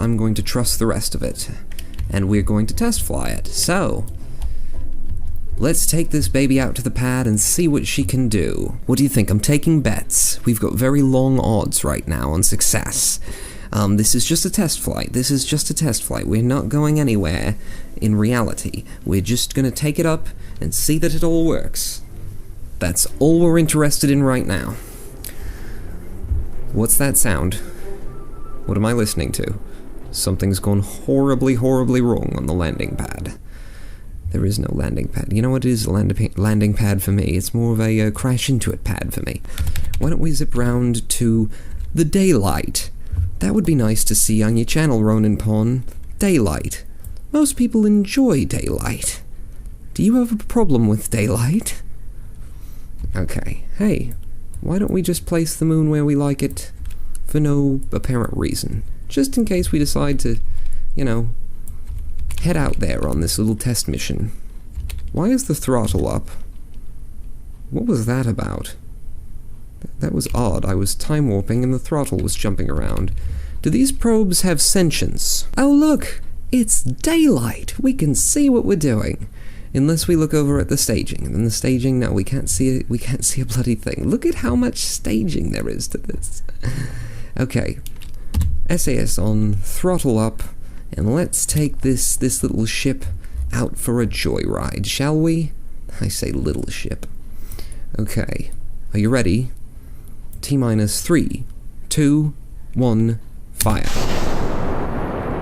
I'm going to trust the rest of it. And we're going to test fly it. So, let's take this baby out to the pad and see what she can do. What do you think? I'm taking bets. We've got very long odds right now on success. This is just a test flight. This is just a test flight. We're not going anywhere in reality. We're just gonna take it up and see that it all works. That's all we're interested in right now. What's that sound? What am I listening to? Something's gone horribly, horribly wrong on the landing pad. There is no landing pad. You know what is a landing pad for me? It's more of a crash into it pad for me. Why don't we zip round to the daylight? That would be nice to see on your channel, Ronin Pawn. Daylight. Most people enjoy daylight. Do you have a problem with daylight? Okay. Hey, why don't we just place the moon where we like it for no apparent reason? Just in case we decide to, you know, head out there on this little test mission. Why is the throttle up? What was that about? That was odd. I was time warping and the throttle was jumping around. Do these probes have sentience? Oh look! It's daylight! We can see what we're doing. Unless we look over at the staging. And then the staging, no, we can't see it. We can't see a bloody thing. Look at how much staging there is to this. Okay. SAS on, throttle up, and let's take this little ship out for a joyride, shall we? I say little ship. Okay. Are you ready? T-minus 3, 2, 1, fire.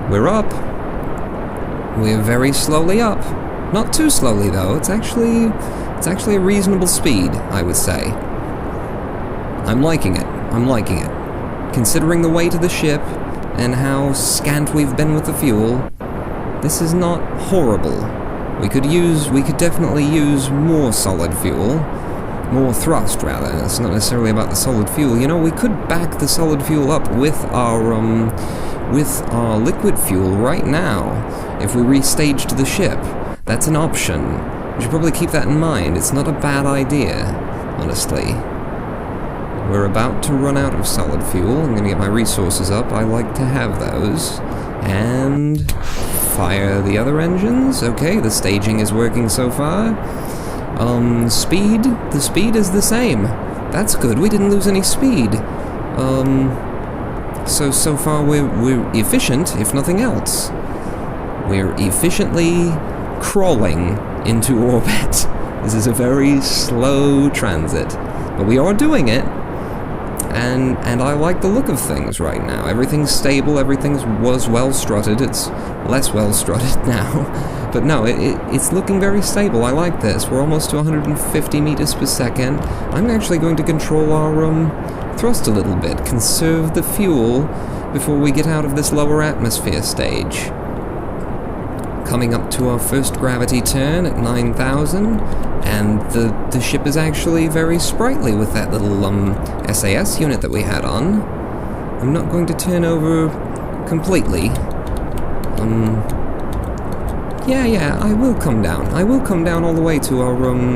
We're up. We're very slowly up. Not too slowly though. It's actually a reasonable speed, I would say. I'm liking it. I'm liking it. Considering the weight of the ship and how scant we've been with the fuel, this is not horrible. We could definitely use more solid fuel. More thrust, rather. It's not necessarily about the solid fuel. You know, we could back the solid fuel up with our liquid fuel right now, if we restaged the ship. That's an option. We should probably keep that in mind. It's not a bad idea, honestly. We're about to run out of solid fuel. I'm gonna get my resources up. I like to have those. And fire the other engines. Okay, the staging is working so far. Speed? The speed is the same. That's good, we didn't lose any speed. So far we're efficient, if nothing else. We're efficiently crawling into orbit. This is a very slow transit, but we are doing it. And I like the look of things right now. Everything's stable, everything was well strutted. It's less well strutted now. But no, it's looking very stable. I like this. We're almost to 150 meters per second. I'm actually going to control our thrust a little bit. Conserve the fuel before we get out of this lower atmosphere stage. Coming up to our first gravity turn at 9,000. And the ship is actually very sprightly with that little SAS unit that we had on. I'm not going to turn over completely. Yeah, I will come down. I will come down all the way to our,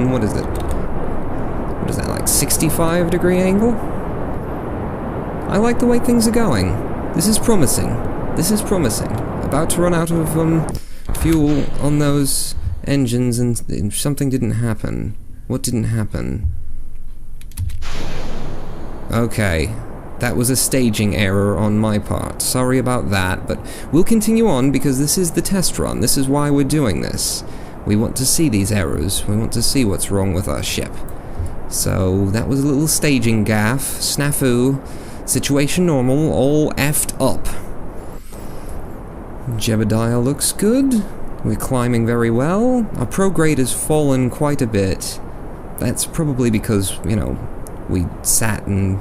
what is it? What is that, like 65-degree angle? I like the way things are going. This is promising. This is promising. About to run out of, fuel on those engines and something didn't happen. What didn't happen? Okay. That was a staging error on my part. Sorry about that, but we'll continue on because this is the test run. This is why we're doing this. We want to see these errors. We want to see what's wrong with our ship. So, that was a little staging gaffe. Snafu. Situation normal. All effed up. Jebediah looks good. We're climbing very well. Our prograde has fallen quite a bit. That's probably because, you know, we sat in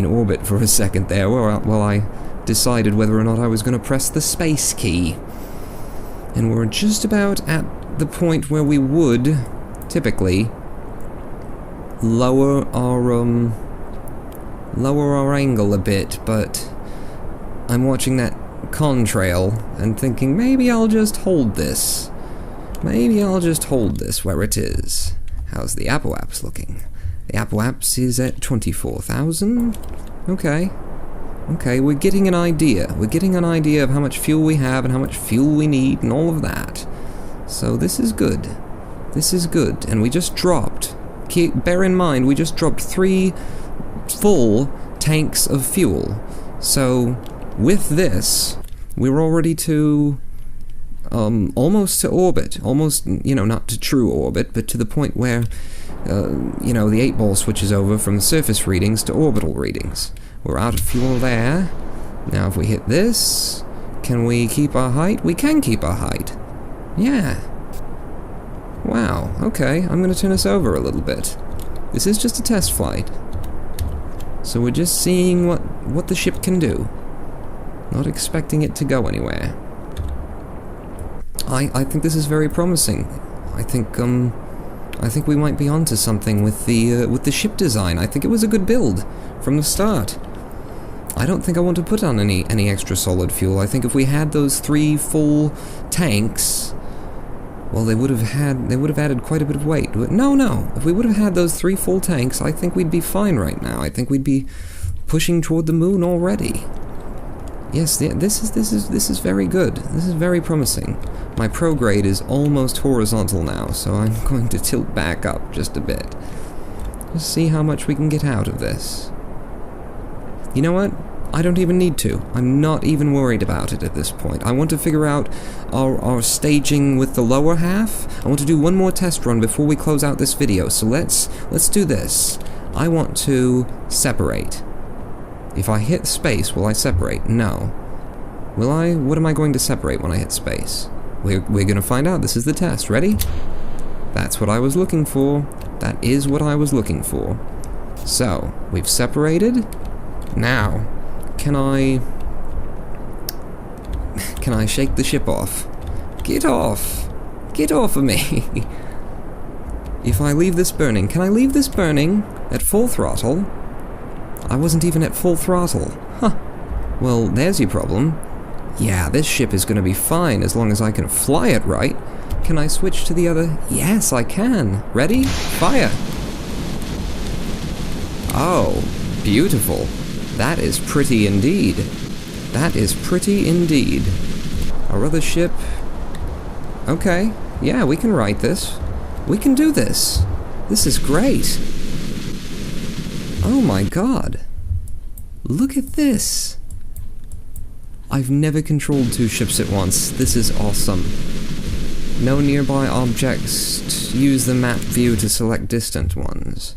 orbit for a second there while I decided whether or not I was going to press the space key. And we're just about at the point where we would, typically, lower our angle a bit, but I'm watching that contrail and thinking maybe I'll just hold this. Maybe I'll just hold this where it is. How's the Apoaps looking? The Apoaps is at 24,000. Okay. Okay, we're getting an idea. We're getting an idea of how much fuel we have and how much fuel we need and all of that. So this is good. This is good. And we just dropped... bear in mind, we just dropped 3 full tanks of fuel. So, with this, we're already to... almost to orbit. Almost, not to true orbit, but to the point where, the 8-ball switches over from surface readings to orbital readings. We're out of fuel there. Now if we hit this, can we keep our height? We can keep our height. Yeah. Wow, okay, I'm gonna turn us over a little bit. This is just a test flight. So we're just seeing what the ship can do. Not expecting it to go anywhere. I think this is very promising. I think we might be onto something with the ship design. I think it was a good build from the start. I don't think I want to put on any extra solid fuel. I think if we had those 3 full tanks, well, they would have added quite a bit of weight. No. If we would have had those 3 full tanks, I think we'd be fine right now. I think we'd be pushing toward the moon already. Yes, this is very good. This is very promising. My prograde is almost horizontal now, so I'm going to tilt back up just a bit. Just see how much we can get out of this. You know what? I don't even need to. I'm not even worried about it at this point. I want to figure out our staging with the lower half. I want to do one more test run before we close out this video, so let's do this. I want to separate. If I hit space, will I separate? No. Will I? What am I going to separate when I hit space? We're gonna find out. This is the test. Ready? That's what I was looking for. That is what I was looking for. So, we've separated. Now, can I shake the ship off? Get off! Get off of me! If I leave this burning, can I leave this burning at full throttle? I wasn't even at full throttle. Huh. Well, there's your problem. Yeah, this ship is gonna be fine as long as I can fly it right. Can I switch to the other? Yes, I can. Ready? Fire! Oh, beautiful. That is pretty indeed. That is pretty indeed. Our other ship... Okay, yeah, we can ride this. We can do this. This is great. Oh my god. Look at this. I've never controlled 2 ships at once. This is awesome. No nearby objects. Use the map view to select distant ones.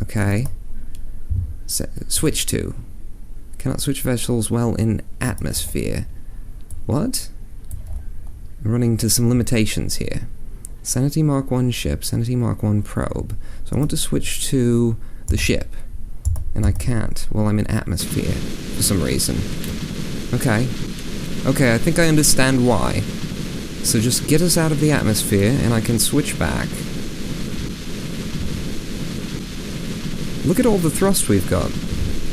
Okay. Switch to. Cannot switch vessels while in atmosphere. What? I'm running into some limitations here. Sanity Mark 1 ship, Sanity Mark 1 probe. So I want to switch to the ship. And I can't while I'm in atmosphere, for some reason. Okay. Okay, I think I understand why. So just get us out of the atmosphere, and I can switch back. Look at all the thrust we've got.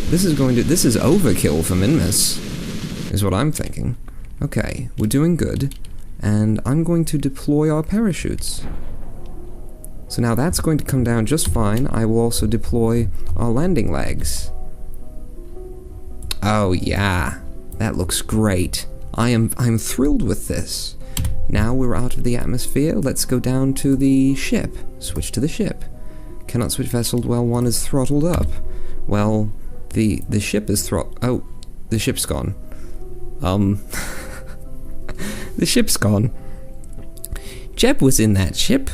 This is overkill for Minmus, is what I'm thinking. Okay, we're doing good, and I'm going to deploy our parachutes. So now that's going to come down just fine. I will also deploy our landing legs. Oh yeah, that looks great. I'm thrilled with this. Now we're out of the atmosphere. Let's go down to the ship. Switch to the ship. Cannot switch vessel while one is throttled up. Well, the ship is oh, the ship's gone. The ship's gone. Jeb was in that ship.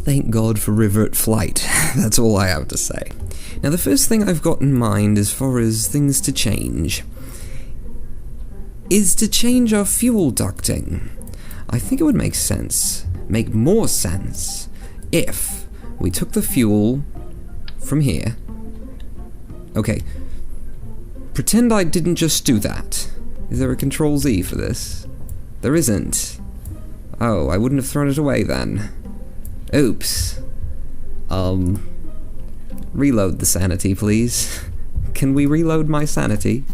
Thank God for revert flight. That's all I have to say. Now, the first thing I've got in mind as far as things to change is to change our fuel ducting. I think it would make more sense, if we took the fuel from here. Okay, pretend I didn't just do that. Is there a Control-Z for this? There isn't. Oh, I wouldn't have thrown it away then. Oops. Reload the sanity, please. Can we reload my sanity?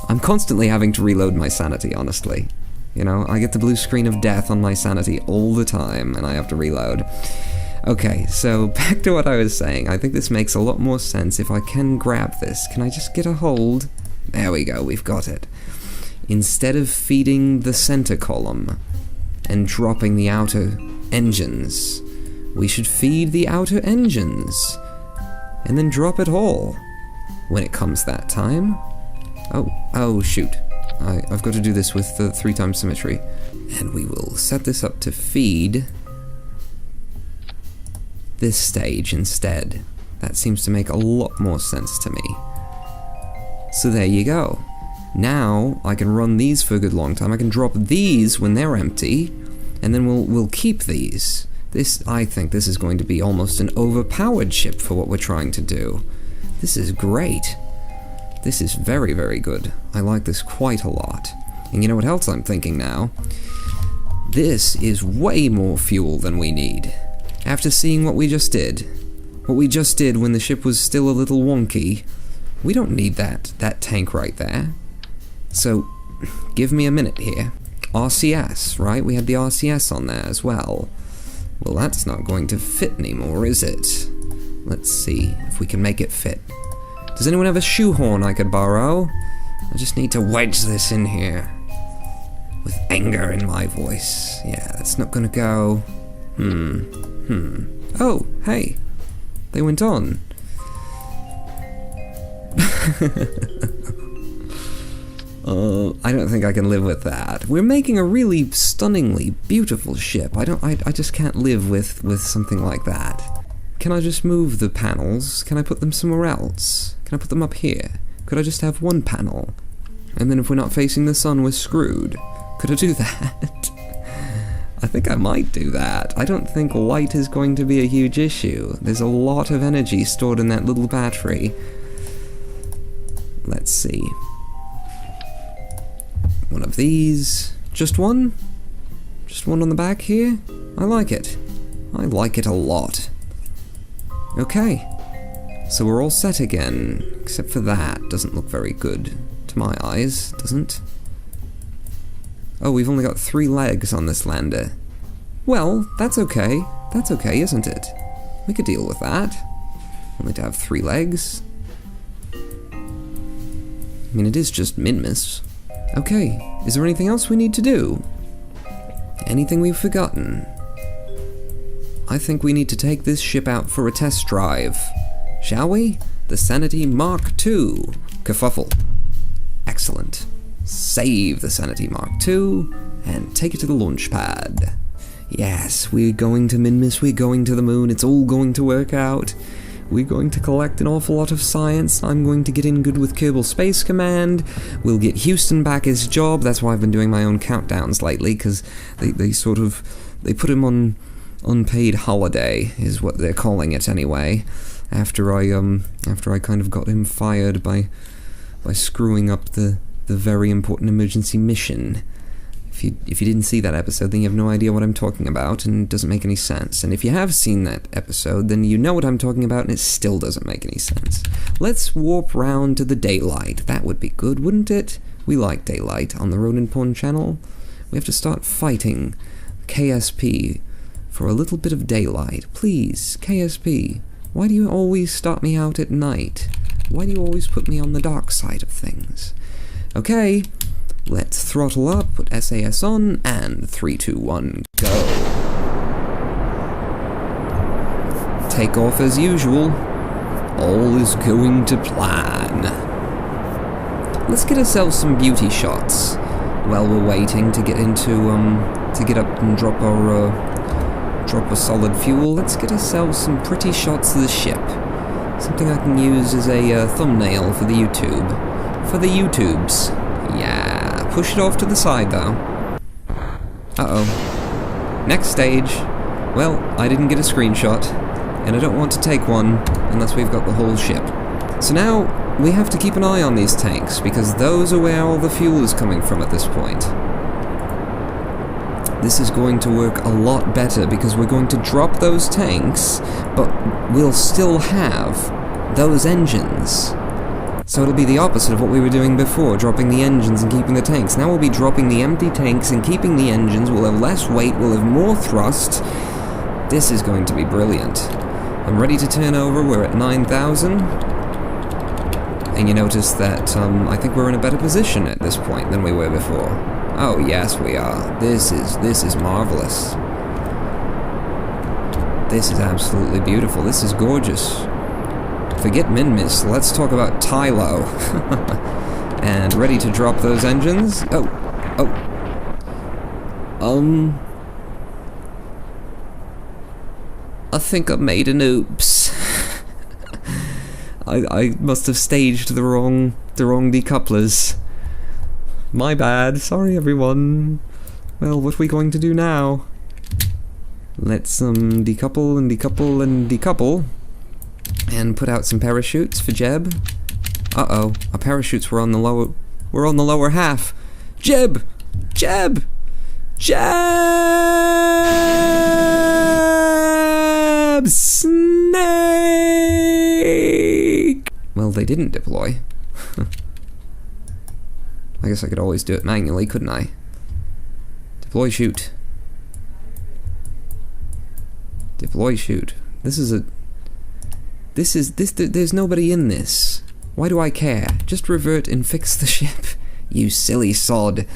I'm constantly having to reload my sanity, honestly. You know, I get the blue screen of death on my sanity all the time, and I have to reload. Okay, so back to what I was saying. I think this makes a lot more sense if I can grab this. Can I just get a hold? There we go, we've got it. Instead of feeding the center column and dropping the outer engines, we should feed the outer engines and then drop it all when it comes that time. Oh shoot. I've got to do this with the 3x symmetry. And we will set this up to feed this stage instead. That seems to make a lot more sense to me. So there you go. Now I can run these for a good long time. I can drop these when they're empty, and then we'll keep these. I think this is going to be almost an overpowered ship for what we're trying to do. This is great. This is very, very good. I like this quite a lot. And you know what else I'm thinking now? This is way more fuel than we need. After seeing what we just did when the ship was still a little wonky, we don't need that tank right there. So, give me a minute here. RCS, right? We had the RCS on there as well. Well, that's not going to fit anymore, is it? Let's see if we can make it fit. Does anyone have a shoehorn I could borrow? I just need to wedge this in here. With anger in my voice. Yeah, that's not gonna go. Oh, hey. They went on. I don't think I can live with that. We're making a really stunningly beautiful ship. I just can't live with something like that. Can I just move the panels? Can I put them somewhere else? Can I put them up here? Could I just have one panel? And then if we're not facing the sun, we're screwed. Could I do that? I think I might do that. I don't think light is going to be a huge issue. There's a lot of energy stored in that little battery. Let's see. One of these. Just one? Just one on the back here? I like it. I like it a lot. Okay. So we're all set again, except for that. Doesn't look very good to my eyes, doesn't? Oh, we've only got 3 legs on this lander. Well, that's okay. That's okay, isn't it? We could deal with that. Only to have 3 legs. I mean, it is just Minmus. Okay, is there anything else we need to do? Anything we've forgotten? I think we need to take this ship out for a test drive. Shall we? The Sanity Mark II. Kerfuffle. Excellent. Save the Sanity Mark II and take it to the launch pad. Yes, we're going to Minmus, we're going to the moon, it's all going to work out. We're going to collect an awful lot of science. I'm going to get in good with Kerbal Space Command. We'll get Houston back his job. That's why I've been doing my own countdowns lately, because they put him on unpaid holiday, is what they're calling it anyway. After I kind of got him fired by screwing up the very important emergency mission. If you didn't see that episode, then you have no idea what I'm talking about, and it doesn't make any sense. And if you have seen that episode, then you know what I'm talking about, and it still doesn't make any sense. Let's warp round to the daylight. That would be good, wouldn't it? We like daylight on the Ronin Porn channel. We have to start fighting KSP for a little bit of daylight. Please, KSP, why do you always start me out at night? Why do you always put me on the dark side of things? Okay. Let's throttle up, put SAS on, and 3, 2, 1, go. Take off as usual. All is going to plan. Let's get ourselves some beauty shots while we're waiting to get to get up and drop our solid fuel. Let's get ourselves some pretty shots of the ship. Something I can use as a thumbnail for the YouTube. For the YouTubes. Yeah. Push it off to the side, though. Uh-oh. Next stage. Well, I didn't get a screenshot, and I don't want to take one unless we've got the whole ship. So now, we have to keep an eye on these tanks, because those are where all the fuel is coming from at this point. This is going to work a lot better, because we're going to drop those tanks, but we'll still have those engines. So it'll be the opposite of what we were doing before, dropping the engines and keeping the tanks. Now we'll be dropping the empty tanks and keeping the engines. We'll have less weight, we'll have more thrust. This is going to be brilliant. I'm ready to turn over, we're at 9,000. And you notice that, I think we're in a better position at this point than we were before. Oh yes, we are. This is marvelous. This is absolutely beautiful. This is gorgeous. Forget Min-Miss, let's talk about Tylo. And ready to drop those engines? Oh. I think I made an oops. I must have staged the wrong decouplers. My bad, sorry everyone. Well, what are we going to do now? Let's decouple and decouple and decouple. And put out some parachutes for Jeb. Uh-oh, our parachutes were on the lower half. Jeb! Jeb! Jeb! Snake! Well, they didn't deploy. I guess I could always do it manually, couldn't I? Deploy shoot. Deploy shoot. There's nobody in this. Why do I care? Just revert and fix the ship. You silly sod.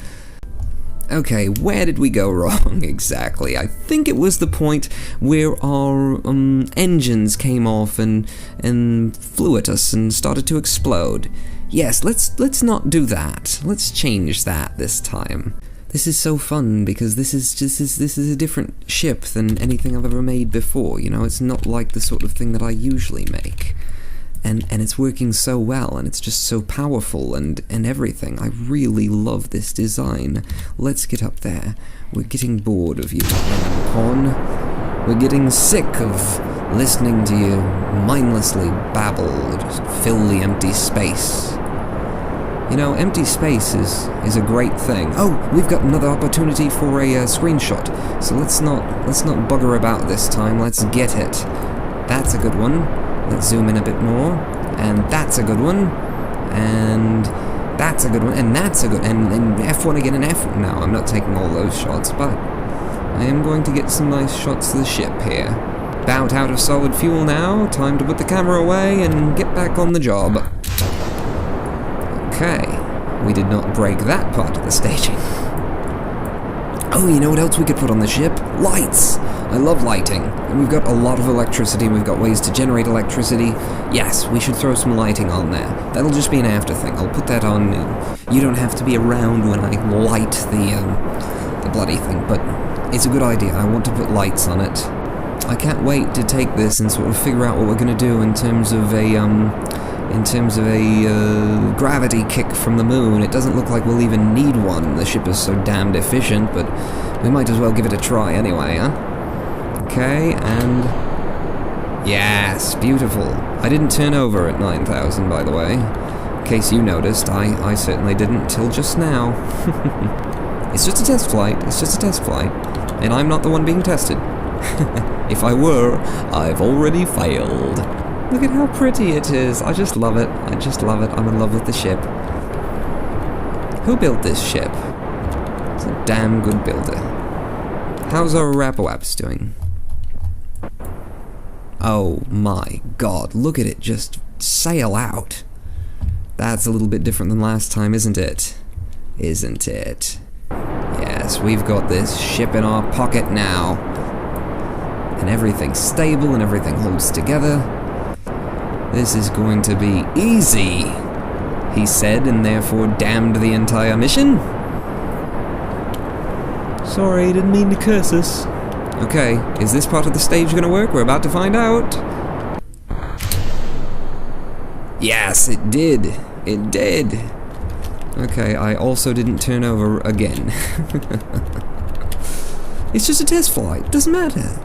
Okay, where did we go wrong exactly? I think it was the point where our engines came off and flew at us and started to explode. Yes, let's not do that. Let's change that this time. This is so fun because this is a different ship than anything I've ever made before. You know, it's not like the sort of thing that I usually make. And it's working so well, and it's just so powerful and everything. I really love this design. Let's get up there. We're getting bored of you, Pawn. We're getting sick of listening to you mindlessly babble, just fill the empty space. You know, empty space is a great thing. Oh, we've got another opportunity for a screenshot. So let's not bugger about this time. Let's get it. That's a good one. Let's zoom in a bit more, and that's a good one, and that's a good one, and that's a good, and F1 again, and F1. No, I'm not taking all those shots, but I am going to get some nice shots of the ship here. About out of solid fuel now, time to put the camera away and get back on the job. Okay, we did not break that part of the staging. Oh, you know what else we could put on the ship? Lights! I love lighting, and we've got a lot of electricity, and we've got ways to generate electricity. Yes, we should throw some lighting on there. That'll just be an after thing. I'll put that on. You don't have to be around when I light the bloody thing, but it's a good idea. I want to put lights on it. I can't wait to take this and sort of figure out what we're going to do in terms of a gravity kick from the moon. It doesn't look like we'll even need one. The ship is so damned efficient, but we might as well give it a try anyway, huh? Okay, and yes, beautiful. I didn't turn over at 9,000, by the way. In case you noticed, I certainly didn't till just now. It's just a test flight, and I'm not the one being tested. If I were, I've already failed. Look at how pretty it is. I just love it. I'm in love with the ship. Who built this ship? It's a damn good builder. How's our Rapoaps doing? Oh my god, look at it just sail out. That's a little bit different than last time, isn't it? Isn't it? Yes, we've got this ship in our pocket now. And everything's stable and everything holds together. This is going to be easy, he said, and therefore damned the entire mission. Sorry, didn't mean to curse us. Okay, is this part of the stage gonna work? We're about to find out. Yes, it did. It did. Okay, I also didn't turn over again. It's just a test flight. Doesn't matter.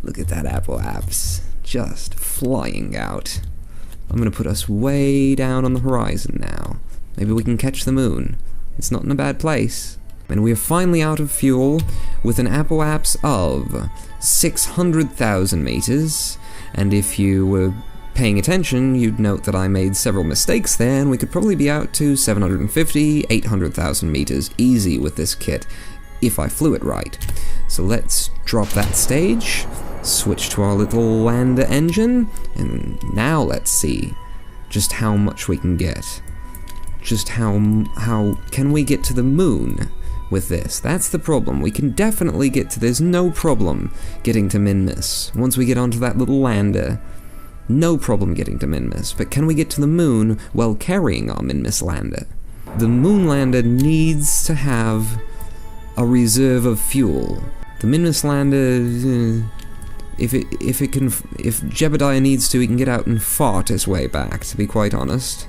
Look at that Apoaps. Just flying out. I'm gonna put us way down on the horizon now. Maybe we can catch the moon. It's not in a bad place. And we are finally out of fuel with an Apoaps of 600,000 meters. And if you were paying attention, you'd note that I made several mistakes there, and we could probably be out to 750, 800,000 meters easy with this kit. if I flew it right. So let's drop that stage, switch to our little lander engine, and now let's see just how much we can get. Just how can we get to the moon with this? That's the problem. We can definitely get to, there's no problem getting to Minmus. Once we get onto that little lander, no problem getting to Minmus. But can we get to the moon while carrying our Minmus lander? The moon lander needs to have a reserve of fuel. The Minmus lander, if Jebediah needs to, he can get out and fart his way back, to be quite honest.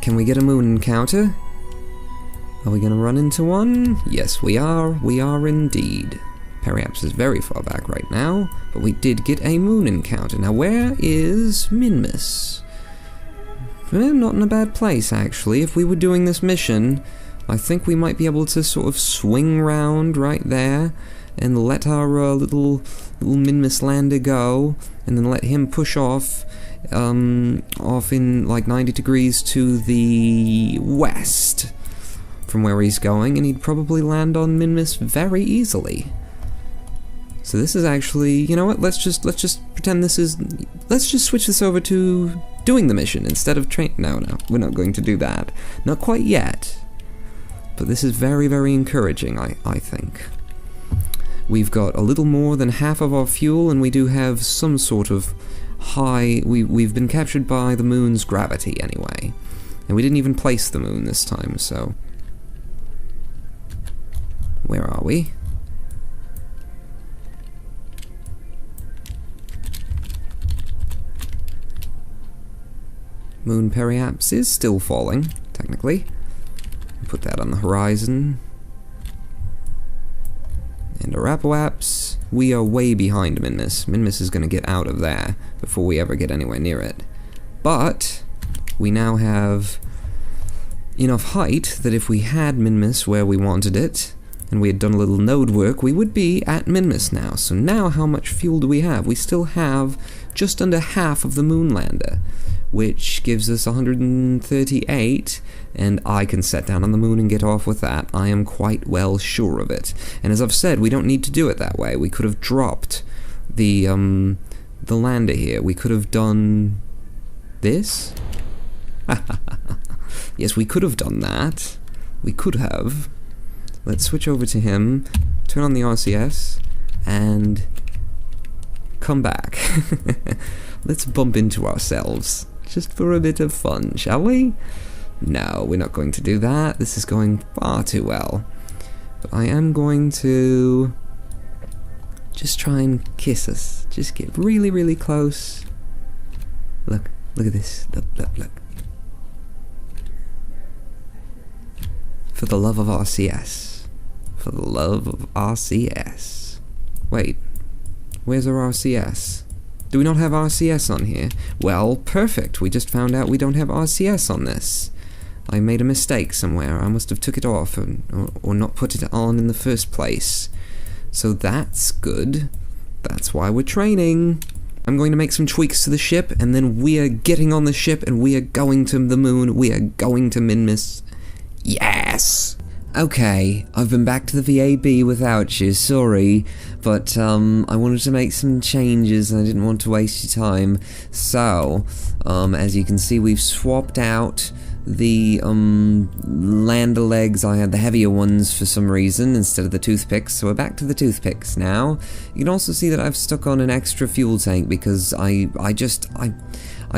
Can we get a moon encounter? Are we gonna run into one? Yes, we are. We are indeed. Periapps is very far back right now, but we did get a moon encounter. Now, where is Minmus? Well, not in a bad place, actually. If we were doing this mission, I think we might be able to sort of swing round right there and let our little Minmus lander go, and then let him push off in like 90 degrees to the west from where he's going, and he'd probably land on Minmus very easily. So this is actually, you know what, let's just pretend this is, let's just switch this over to doing the mission instead of no, we're not going to do that. Not quite yet. But this is very, very encouraging, I think. We've got a little more than half of our fuel, and we do have some sort of high, we've been captured by the moon's gravity anyway. And we didn't even place the moon this time, so... Where are we? Moon Periapps is still falling, technically. Put that on the horizon. And Arapawaps, we are way behind Minmus. Minmus is going to get out of there before we ever get anywhere near it. But we now have enough height that if we had Minmus where we wanted it, and we had done a little node work, we would be at Minmus now. So now how much fuel do we have? We still have just under half of the Moonlander, which gives us 138, and I can set down on the moon and get off with that. I am quite well sure of it. And as I've said, we don't need to do it that way. We could have dropped the lander here. We could have done this. Yes, we could have done that. We could have. Let's switch over to him, turn on the RCS, and come back. Let's bump into ourselves, just for a bit of fun, shall we? No, we're not going to do that. This is going far too well. But I am going to just try and kiss us. Just get really, really close. Look at this. Look. For the love of RCS. For the love of RCS. Wait, where's our RCS? Do we not have RCS on here? Well, perfect. We just found out we don't have RCS on this. I made a mistake somewhere. I must have took it off or not put it on in the first place. So that's good. That's why we're training. I'm going to make some tweaks to the ship, and then we are getting on the ship, and we are going to the moon. We are going to Minmus. Yes! Okay, I've been back to the VAB without you, sorry, but I wanted to make some changes and I didn't want to waste your time. So, as you can see, we've swapped out the lander legs. I had the heavier ones for some reason instead of the toothpicks, so we're back to the toothpicks now. You can also see that I've stuck on an extra fuel tank because I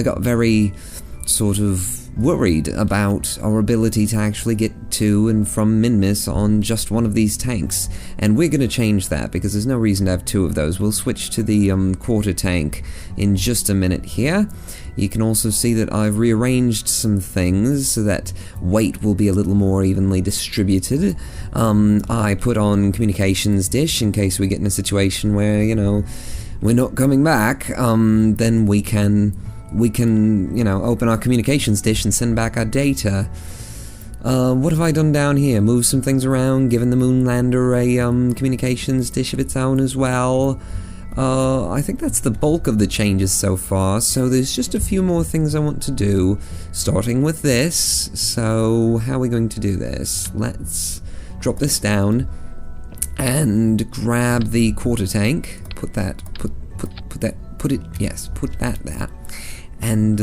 got very sort of worried about our ability to actually get to and from Minmus on just one of these tanks, and we're going to change that because there's no reason to have two of those. We'll switch to the quarter tank in just a minute here. You can also see that I've rearranged some things so that weight will be a little more evenly distributed. I put on communications dish in case we get in a situation where, you know, we're not coming back, then we can, you know, open our communications dish and send back our data. What have I done down here? Moved some things around, given the Moonlander a communications dish of its own as well. I think that's the bulk of the changes so far, so there's just a few more things I want to do, starting with this. So, how are we going to do this? Let's drop this down, and grab the quarter tank. Put that there. And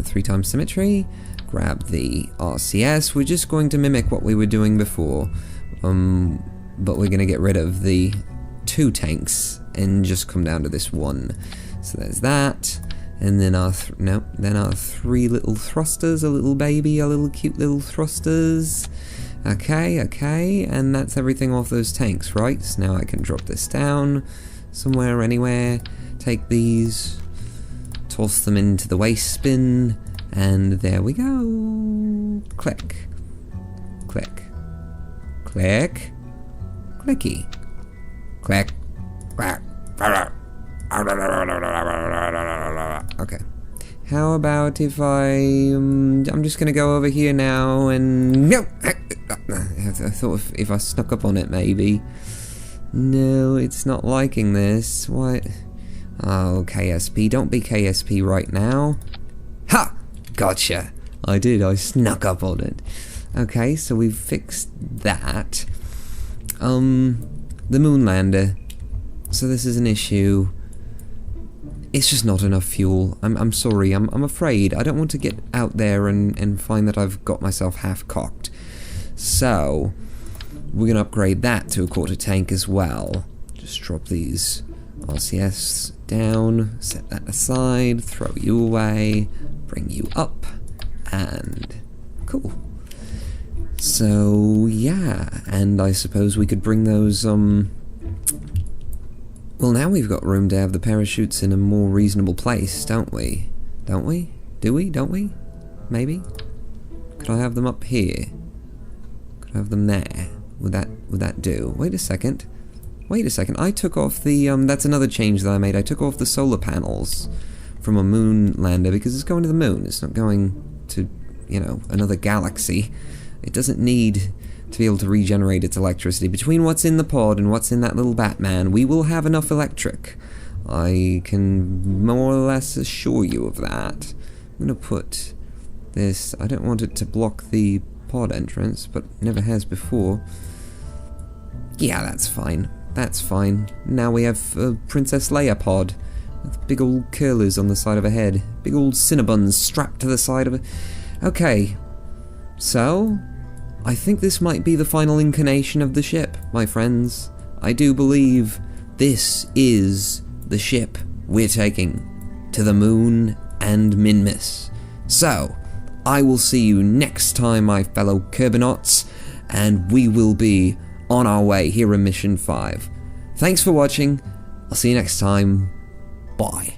3 times symmetry. Grab the RCS. We're just going to mimic what we were doing before, but we're going to get rid of the 2 tanks and just come down to this 1. So there's that. And then our 3 little thrusters, a little cute little thrusters. Okay, and that's everything off those tanks, right? So now I can drop this down somewhere, anywhere, take these, toss them into the waste bin, and there we go. Click. Click. Click. Clicky. Click. Okay. How about if I'm just gonna go over here now and... No! I thought if I snuck up on it, maybe. No, it's not liking this. What? Oh, KSP. Don't be KSP right now. Ha! Gotcha. I did. I snuck up on it. Okay, so we've fixed that. The moon lander. So this is an issue. It's just not enough fuel. I'm sorry. I'm afraid. I don't want to get out there and find that I've got myself half-cocked. So, we're going to upgrade that to a quarter tank as well. Just drop these RCS down, set that aside, throw you away, bring you up, and cool. So, yeah, and I suppose we could bring those, well, now we've got room to have the parachutes in a more reasonable place, don't we? Don't we? Do we? Don't we? Maybe? Could I have them up here? Could I have them there? Would that do? Wait a second. I took off the, that's another change that I made. I took off the solar panels from a moon lander because it's going to the moon. It's not going to, you know, another galaxy. It doesn't need to be able to regenerate its electricity. Between what's in the pod and what's in that little Batman, we will have enough electric. I can more or less assure you of that. I'm going to put this... I don't want it to block the pod entrance, but never has before. Yeah, that's fine. That's fine. Now we have a Princess Leia pod with big old curlers on the side of her head. Big old Cinnabuns strapped to the side of her... Okay. So... I think this might be the final incarnation of the ship, my friends. I do believe this is the ship we're taking to the moon and Minmus. So, I will see you next time, my fellow Kerbinauts, and we will be on our way here in Mission 5. Thanks for watching. I'll see you next time. Bye.